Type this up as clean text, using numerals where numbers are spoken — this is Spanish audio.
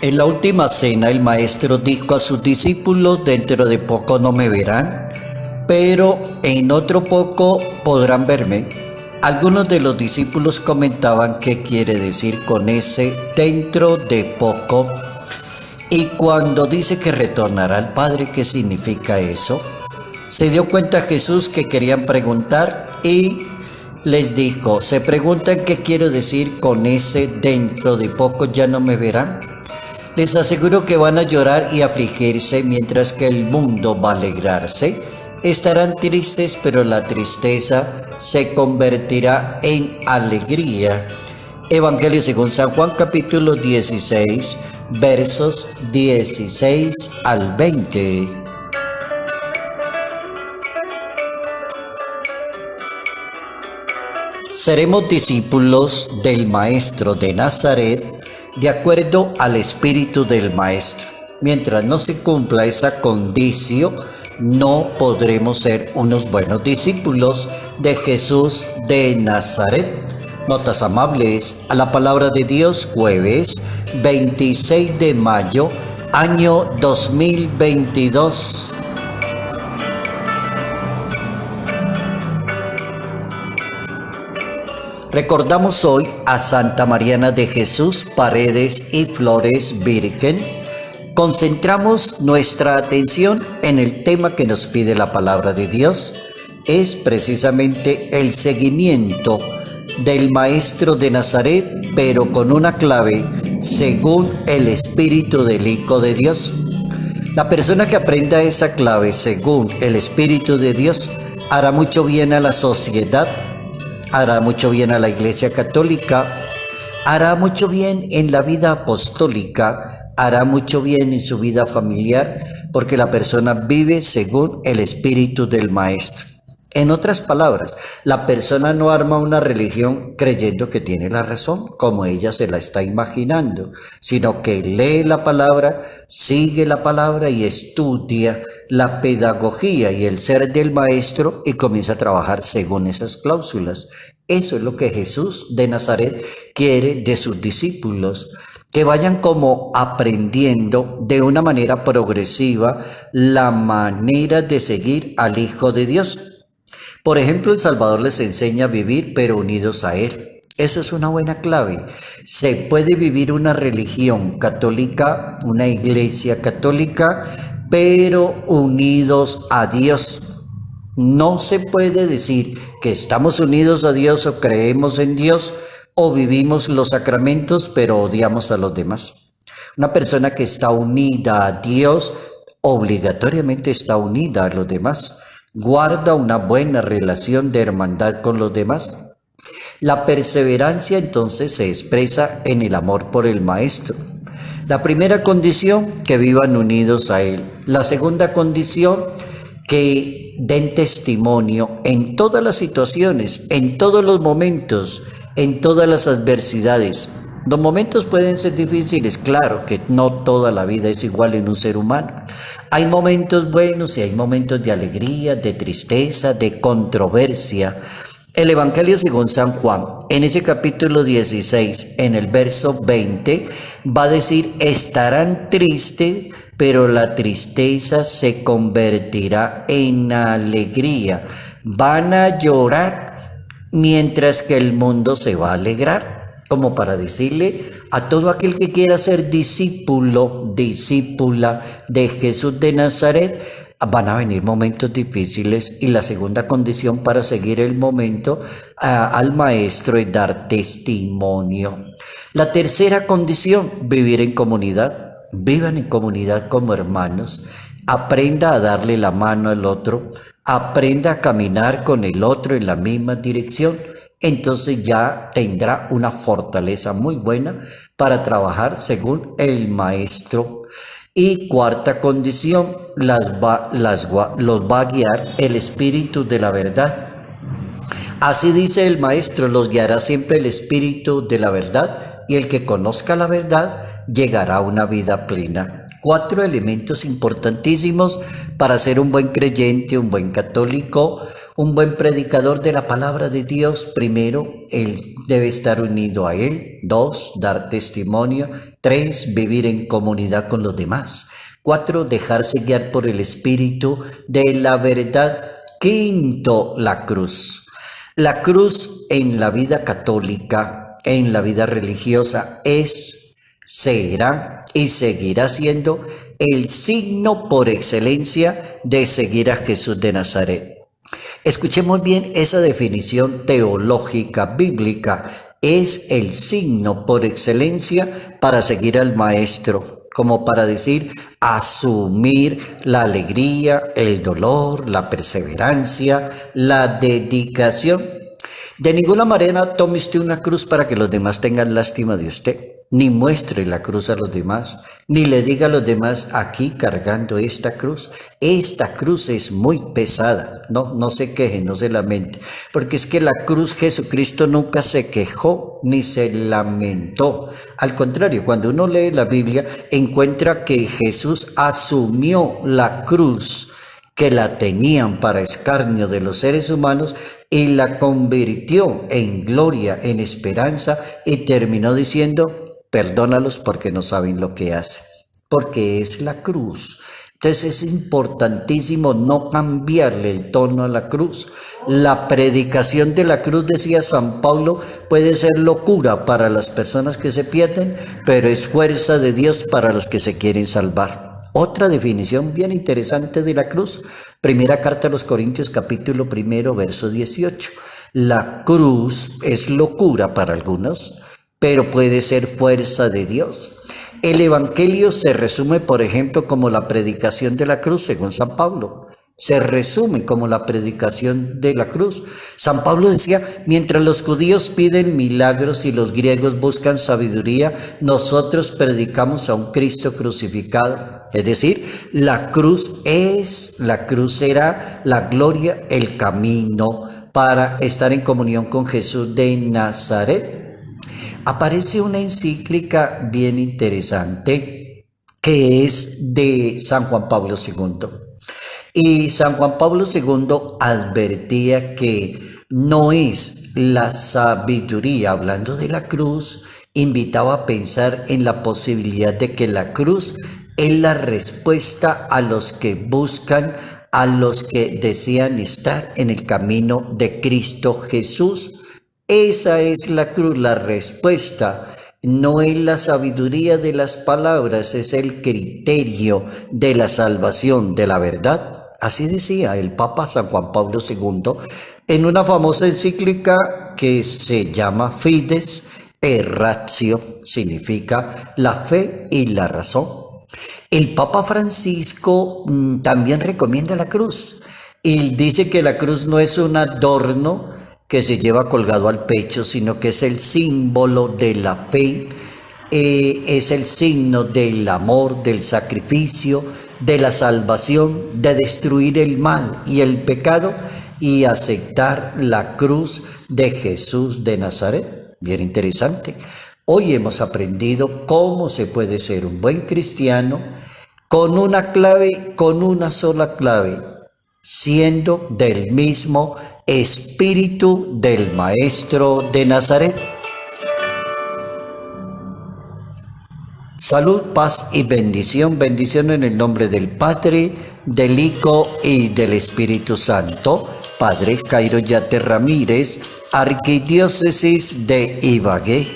En la última cena el maestro dijo a sus discípulos: dentro de poco no me verán, pero en otro poco podrán verme. Algunos de los discípulos comentaban qué quiere decir con ese dentro de poco, y cuando dice que retornará al Padre, ¿qué significa eso? Se dio cuenta Jesús que querían preguntar y les dijo: ¿se preguntan qué quiero decir con ese dentro de poco ya no me verán? Les aseguro que van a llorar y afligirse, mientras que el mundo va a alegrarse. Estarán tristes, pero la tristeza se convertirá en alegría. Evangelio según San Juan, capítulo 16, versos 16 al 20. Seremos discípulos del Maestro de Nazaret de acuerdo al espíritu del Maestro. Mientras no se cumpla esa condición, no podremos ser unos buenos discípulos de Jesús de Nazaret. Notas amables a la palabra de Dios, jueves 26 de mayo, año 2022. Recordamos hoy a Santa Mariana de Jesús Paredes y Flores Virgen. Concentramos nuestra atención en el tema que nos pide la palabra de Dios. Es precisamente el seguimiento del Maestro de Nazaret, pero con una clave según el Espíritu del Hijo de Dios. La persona que aprenda esa clave según el Espíritu de Dios hará mucho bien a la sociedad, hará mucho bien a la Iglesia Católica, hará mucho bien en la vida apostólica, hará mucho bien en su vida familiar, porque la persona vive según el espíritu del Maestro. En otras palabras, la persona no arma una religión creyendo que tiene la razón, como ella se la está imaginando, sino que lee la palabra, sigue la palabra y estudia la pedagogía y el ser del Maestro y comienza a trabajar según esas cláusulas. Eso es lo que Jesús de Nazaret quiere de sus discípulos, que vayan como aprendiendo de una manera progresiva la manera de seguir al Hijo de Dios. Por ejemplo, el Salvador les enseña a vivir pero unidos a Él. Eso es una buena clave. Se puede vivir una religión católica, una iglesia católica, pero unidos a Dios. No se puede decir que estamos unidos a Dios o creemos en Dios o vivimos los sacramentos pero odiamos a los demás. Una persona que está unida a Dios obligatoriamente está unida a los demás. Guarda una buena relación de hermandad con los demás. La perseverancia entonces se expresa en el amor por el Maestro. La primera condición, que vivan unidos a Él. La segunda condición, que den testimonio en todas las situaciones, en todos los momentos, en todas las adversidades. Los momentos pueden ser difíciles, claro que no toda la vida es igual en un ser humano. Hay momentos buenos y hay momentos de alegría, de tristeza, de controversia. El Evangelio según San Juan, en ese capítulo 16, en el verso 20, va a decir: estarán tristes, pero la tristeza se convertirá en alegría. Van a llorar, mientras que el mundo se va a alegrar. Como para decirle a todo aquel que quiera ser discípulo, discípula de Jesús de Nazaret, van a venir momentos difíciles, y la segunda condición para seguir el momento al Maestro es dar testimonio. La tercera condición, vivir en comunidad. Vivan en comunidad como hermanos. Aprenda a darle la mano al otro, aprenda a caminar con el otro en la misma dirección. Entonces ya tendrá una fortaleza muy buena para trabajar según el Maestro. Y cuarta condición, los va a guiar el Espíritu de la verdad. Así dice el Maestro: los guiará siempre el Espíritu de la verdad, y el que conozca la verdad llegará a una vida plena. 4 elementos importantísimos para ser un buen creyente, un buen católico, un buen predicador de la palabra de Dios. Primero, el debe estar unido a Él. 2, dar testimonio. 3, vivir en comunidad con los demás. 4, dejarse guiar por el Espíritu de la verdad. 5, la cruz. La cruz en la vida católica, en la vida religiosa, es, será y seguirá siendo el signo por excelencia de seguir a Jesús de Nazaret. Escuchemos bien esa definición teológica bíblica. Es el signo por excelencia para seguir al Maestro, como para decir, asumir la alegría, el dolor, la perseverancia, la dedicación. De ninguna manera tome usted una cruz para que los demás tengan lástima de usted, ni muestre la cruz a los demás, ni le diga a los demás, aquí cargando esta cruz es muy pesada. No se queje, no se lamente, porque es que la cruz Jesucristo nunca se quejó ni se lamentó. Al contrario, cuando uno lee la Biblia, encuentra que Jesús asumió la cruz que la tenían para escarnio de los seres humanos y la convirtió en gloria, en esperanza, y terminó diciendo, perdónalos porque no saben lo que hacen, porque es la cruz. Entonces es importantísimo no cambiarle el tono a la cruz. La predicación de la cruz, decía San Pablo, puede ser locura para las personas que se pierden, pero es fuerza de Dios para los que se quieren salvar. Otra definición bien interesante de la cruz, primera carta a los Corintios, capítulo 1, verso 18. La cruz es locura para algunos, pero puede ser fuerza de Dios. El Evangelio se resume, por ejemplo, como la predicación de la cruz, según San Pablo. Se resume como la predicación de la cruz. San Pablo decía, mientras los judíos piden milagros y los griegos buscan sabiduría, nosotros predicamos a un Cristo crucificado. Es decir, la cruz será la gloria, el camino para estar en comunión con Jesús de Nazaret. Aparece una encíclica bien interesante que es de San Juan Pablo II. Y San Juan Pablo II advertía que no es la sabiduría, hablando de la cruz, invitaba a pensar en la posibilidad de que la cruz es la respuesta a los que buscan, a los que desean estar en el camino de Cristo Jesús. Esa es la cruz, la respuesta. No es la sabiduría de las palabras, es el criterio de la salvación, de la verdad. Así decía el Papa San Juan Pablo II en una famosa encíclica que se llama Fides et Ratio, significa la fe y la razón. El Papa Francisco también recomienda la cruz y dice que la cruz no es un adorno que se lleva colgado al pecho, sino que es el símbolo de la fe, es el signo del amor, del sacrificio, de la salvación, de destruir el mal y el pecado y aceptar la cruz de Jesús de Nazaret. Bien interesante. Hoy hemos aprendido cómo se puede ser un buen cristiano con una clave, con una sola clave, siendo del mismo espíritu del Maestro de Nazaret. Salud, paz y bendición. Bendición en el nombre del Padre, del Hijo y del Espíritu Santo. Padre Cairo Yate Ramírez, Arquidiócesis de Ibagué.